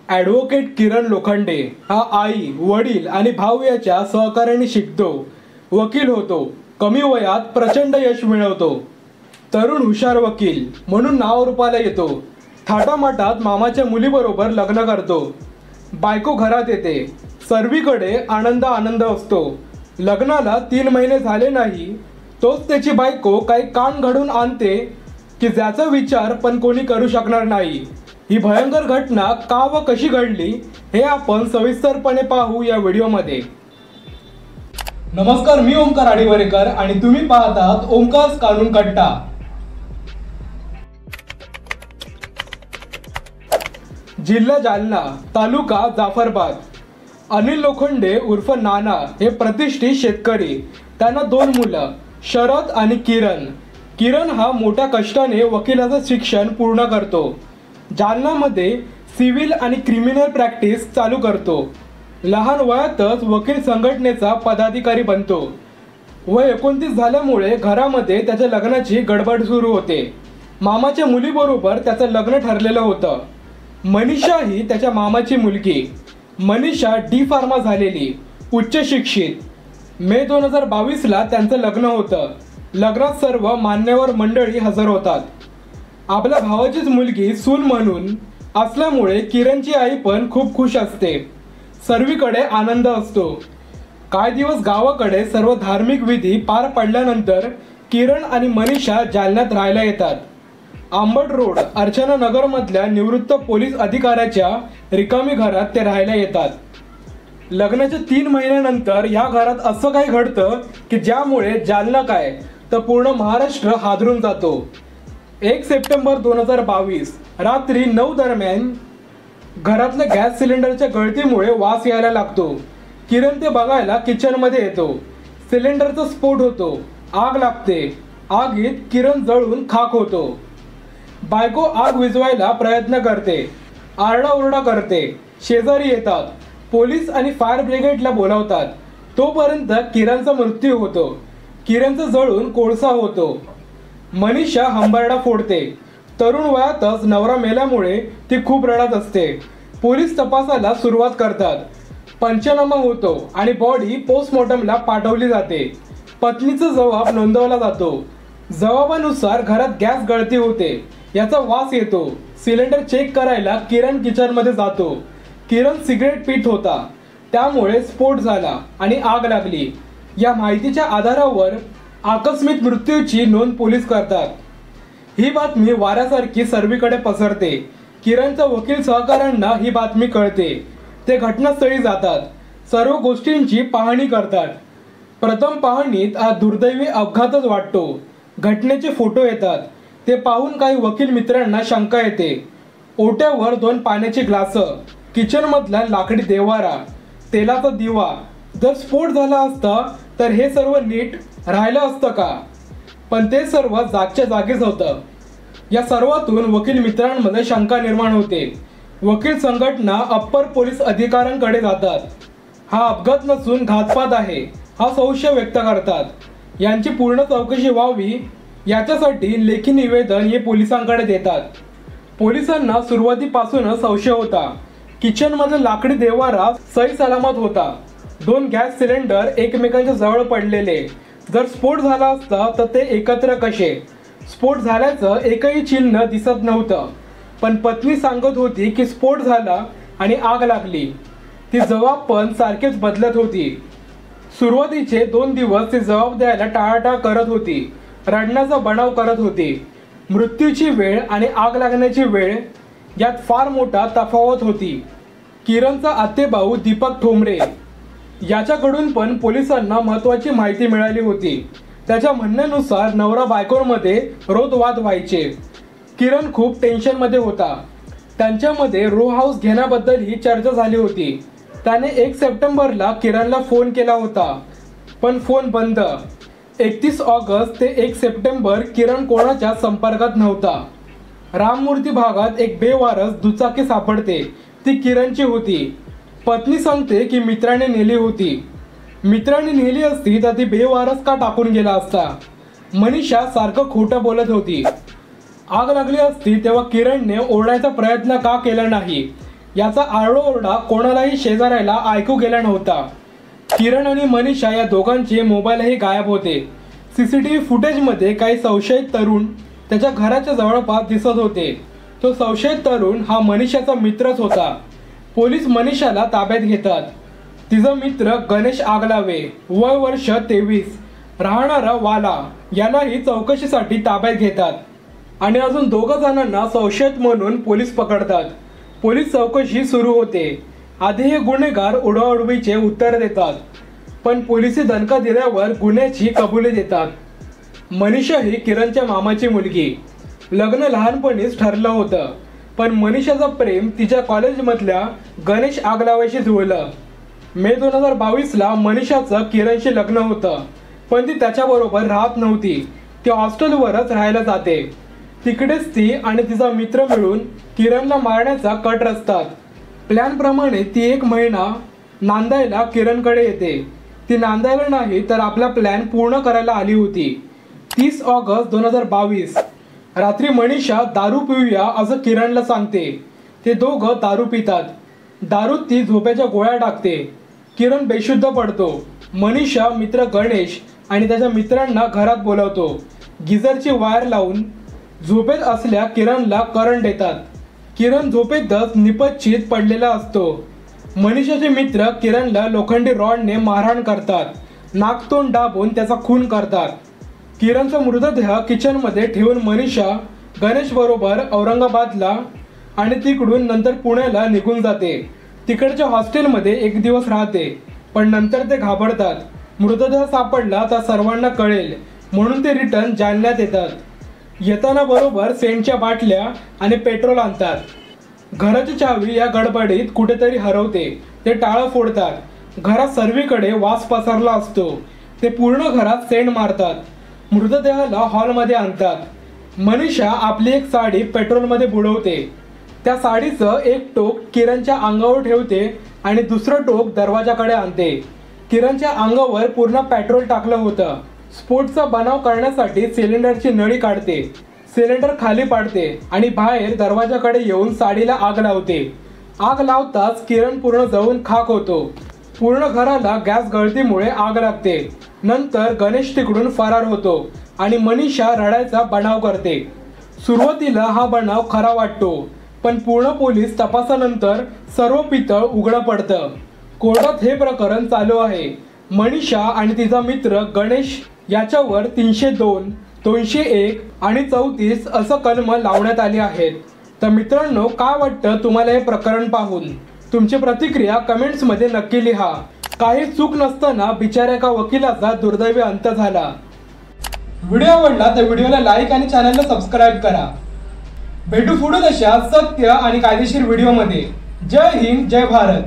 Advocate किरण लोखंडे हा आई, वडील आणि भाऊ याच्या सहकार्याने शिकतो, वकील होतो, कमी वयात प्रचंड यश मिळवतो. तरुण हुशार वकील म्हणून नाव रूपाला येतो. थाटामाटात मामाच्या मुलीबरोबर लग्न करतो. बायको घरात येते. सर्वीकडे आनंद आनंद असतो. लग्नाला 3 महिने झाले नाही तोच त्याची बायको काही कान घडून आणते की ज्याचा विचार पण कोणी करू शकणार नाही. ही भयंकर घटना का व कशी घडली हे आपण सविस्तरपणे पाहू या व्हिडिओमध्ये. नमस्कार, मी ओमकार आडिवरेकर आणि तुम्ही पाहतात ओमकार कानून कट्टा. जिल्हा जालना, तालुका जाफराबाद. अनिल लोखंडे उर्फ नाना हे प्रतिष्ठित शेतकरी. त्यांना 2 मुलं, शरद आणि किरण. किरण हा मोठ्या कष्टाने वकिलाचं शिक्षण पूर्ण करतो. जालनामध्ये सिव्हिल आणि क्रिमिनल प्रॅक्टिस चालू करतो. लहान वयातच वकील संघटनेचा पदाधिकारी बनतो. वय 29 झाल्यामुळे घरामध्ये त्याच्या लग्नाची गडबड सुरू होते. मामाच्या मुलीबरोबर त्याचं लग्न ठरलेलं होतं. मनीषा ही त्याच्या मामाची मुलगी. मनीषा D.Pharma झालेली, उच्च शिक्षित. मे 2022ला त्यांचं लग्न होतं. लग्नात सर्व मान्यवर मंडळी हजर होतात. आपल्या भावाचीच मुलगी सून म्हणून असल्यामुळे किरणची आई पण खूप खुश असते. सर्वीकडे आनंद असतो. काही दिवस गावाकडे सर्व धार्मिक विधी पार पडल्यानंतर किरण आणि मनीषा जालन्यात राहायला येतात. आंबट रोड अर्चना नगरमधल्या निवृत्त पोलीस अधिकाऱ्याच्या रिकामी घरात ते राहायला येतात. लग्नाच्या 3 महिन्यानंतर या घरात असं काही घडतं की ज्यामुळे जालना काय तर पूर्ण महाराष्ट्र हादरून जातो. 1 सप्टेंबर 2022 रात्री 9 दरम्यान घरातल्या गॅस सिलेंडरच्या गळतीमुळे वास यायला लागतो. किरण ते बघायला किचनमध्ये येतो. सिलेंडरचा स्फोट होतो. आग लागते. आगीत किरण जळून खाक होतो. बायको आग विझवायला प्रयत्न करते. आरडाओरडा करते. शेजारी येतात. पोलीस आणि फायर ब्रिगेडला बोलावतात. तोपर्यंत किरणचा मृत्यू होतो. किरणचं जळून कोळसा होतो. मनीषा हंबरडा फोडते. तरुण वयातच नवरा मेल्यामुळे ती खूप रडत असते. पोलीस तपासाला सुरुवात करतात. पंचनामा होतो आणि बॉडी पोस्टमॉर्टमला पाठवली जाते. पत्नीचा जबाब नोंदवला जातो. जबाबानुसार घरात गॅस गळती होते. याचा वास येतो. सिलेंडर चेक करायला किरण किचनमध्ये जातो. किरण सिगरेट पीत होता. त्यामुळे स्फोट झाला आणि आग लागली. या माहितीच्या आधारावर आकस्मिक मृत्यूची नोंद पोलीस करतात. ही बातमी वाऱ्यासारखी सर्वीकडे पसरते. किरणच्या वकील सहकाऱ्यांना ही बातमी कळते. ते घटनास्थळी जातात. सर्व गोष्टींची पाहणी करतात. प्रथम पाहणीत हा दुर्दैवी अपघातच वाटतो. घटनेचे फोटो येतात. ते पाहून काही वकील मित्रांना शंका येते. ओट्यावर 2 पाण्याची ग्लास, किचनमधला लाकडी देवारा, तेलाचा दिवा. जर स्फोट झाला असता तर हे सर्व नीट राहिलं असतं का? पण ते सर्व जागच्या जागीच होतं. या सर्वातून वकील मित्रांमध्ये शंका निर्माण होते. वकील संघटना अप्पर पोलीस अधिकाऱ्यांकडे जातात. हा अपघात नसून घातपात आहे हा संशय व्यक्त करतात. यांची पूर्ण चौकशी व्हावी याच्यासाठी लेखी निवेदन हे पोलिसांकडे देतात. पोलिसांना सुरुवातीपासूनच संशय होता. किचनमध्ये लाकडी देवारा सही सलामत होता. 2 गॅस सिलेंडर एकमेकांच्या जवळ पडलेले. जर स्फोट झाला असता तर ते एकत्र कसे? स्फोट झाल्याचं एकही चिन्ह दिसत नव्हतं. पण पत्नी सांगत होती की स्फोट झाला आणि आग लागली. ती जबाब पण सारखेच बदलत होती. सुरुवातीचे 2 दिवस ती जबाब द्यायला टाळाटाळ करत होती. रडण्याचा बनाव करत होती. मृत्यूची वेळ आणि आग लागण्याची वेळ यात फार मोठा तफावत होती. किरणचा आतेभाऊ दीपक ठोंबरे याच्याकडून पण पोलिसांना महत्त्वाची माहिती मिळाली होती. त्याच्या म्हणण्यानुसार नवरा बायकोंमध्ये रोज वाद व्हायचे. किरण खूप टेन्शनमध्ये होता. त्यांच्यामध्ये रो हाऊस घेण्याबद्दल चर्चा झाली होती. त्याने 1 सप्टेंबरला किरणला फोन केला होता पण फोन बंद. 31 ऑगस्ट ते 1 सप्टेंबर किरण कोणाच्या संपर्कात नव्हता. राममूर्ती भागात एक बेवारस दुचाकी सापडते. ती किरणची होती. पत्नी सांगते की मित्राने नेली होती. मित्राने नेली असती तर ती बेवारस का टाकून गेला असता? मनीषा सारखं खोटं बोलत होती. आग लागली असती तेव्हा किरणने ओढण्याचा प्रयत्न का केला नाही याचा आरडाओरडा कोणालाही शेजाऱ्याला ऐकू गेला नव्हता। किरण आणि मनीषा या दोघांचे मोबाईलही गायब होते। सीसीटीव्ही फुटेजमध्ये काही संशयित तरुण त्याच्या घराच्या जवळपास दिसत होते। तो संशयित तरुण हा मनीषाचा मित्रच होता। पोलीस मनीषाला ताब्यात घेतात। तिचा मित्र गणेश आगलावे, वय वर्ष 23, राहणारा वाला, यालाही चौकशीसाठी ताब्यात घेतात आणि अजून 2 जणांना संशयित म्हणून पोलीस पकडतात। पोलीस चौकशी सुरू होते। आधी हे गुन्हेगार उडवाउडवीचे उत्तर देतात, पण पोलिसी दणका दिल्यावर गुन्ह्याची कबुली देतात। मनीषा ही किरणच्या मामाची मुलगी। लग्न लहानपणीच ठरलं होतं, पण मनीषाचं प्रेम तिच्या कॉलेजमधल्या गणेश आगलावेशी जुळलं। मे 2022ला मनीषाचं किरणशी लग्न होतं, पण ती त्याच्याबरोबर राहत नव्हती। ती हॉस्टेलवरच राहायला जाते। तिकडेच ती आणि तिचा मित्र मिळून किरणला मारण्याचा कट रचतात। प्लॅनप्रमाणे ती 1 महिना नांदायला किरणकडे येते। ती नांदायला नाही तर आपला प्लॅन पूर्ण करायला आली होती। 30 ऑगस्ट 2022 रात्री मनीषा दारू पिऊया असं किरणला सांगते। ते दोघं दारू पितात। दारूत ती झोपेच्या गोळ्या टाकते। किरण बेशुद्ध पडतो। मनीषा मित्र गणेश आणि त्याच्या मित्रांना घरात बोलावतो। गिझरची वायर लावून झोपेत असल्या किरणला करंट देतात। किरण झोपेतच निपचित पडलेला असतो। मनीषाचे मित्र किरणला लोखंडी रॉडने मारहाण करतात। नाकतोंड दाबून त्याचा खून करतात। किरणचा मृतदेह किचनमध्ये ठेवून मनीषा गणेश बरोबर औरंगाबादला आणि तिकडून नंतर पुण्याला निघून जाते। तिकडच्या हॉस्टेलमध्ये 1 दिवस राहते, पण नंतर ते घाबरतात। मृतदेह सापडला तर सर्वांना कळेल म्हणून ते रिटर्न जालन्यात येतात। येताना बरोबर सेंटच्या बाटल्या आणि पेट्रोल आणतात। घराची चावी या गडबडीत कुठेतरी हरवते। ते टाळं फोडतात। घरात सर्वीकडे वास पसरला असतो। ते पूर्ण घरात सेंट मारतात। मृतदेहाला हॉलमध्ये आणतात। मनीषा आपली एक साडी पेट्रोलमध्ये बुडवते। त्या साडीचं एक टोक किरणच्या अंगावर ठेवते आणि दुसरं टोक दरवाजाकडे आणते। किरणच्या अंगावर पूर्ण पेट्रोल टाकलं होतं। स्फोटचा बनाव करण्यासाठी सिलेंडरची नळी काढते। सिलेंडर खाली पाडते आणि बाहेर दरवाजाकडे येऊन साडीला आग लावते। आग लावताच किरण पूर्ण जळून खाक होतो। पूर्ण घराला गॅस गळतीमुळे आग लागते। नंतर गणेश तिकडून फरार होतो आणि मनीषा रडायचा बनाव करते। सुरुवातीला हा बनाव खरा वाटतो, पण पूर्ण पोलीस तपासानंतर सर्व पितळ उघडं पडतं। कोर्टात हे प्रकरण चालू आहे। मनीषा आणि तिचा मित्र गणेश याच्यावर 302, 201 आणि 34 असं कलम लावण्यात आली आहेत। तर मित्रांनो, काय वाटतं तुम्हाला हे प्रकरण पाहून? तुमची प्रतिक्रिया कमेंट्समध्ये नक्की लिहा। काही चूक नसताना बिचाऱ्या एका वकिलाचा दुर्दैवी अंत झाला। व्हिडिओ आवडला तर व्हिडिओला लाईक आणि चॅनलला सबस्क्राईब करा। भेटू पुढे अशा सत्य आणि कायदेशीर व्हिडिओमध्ये। जय हिंद, जय भारत।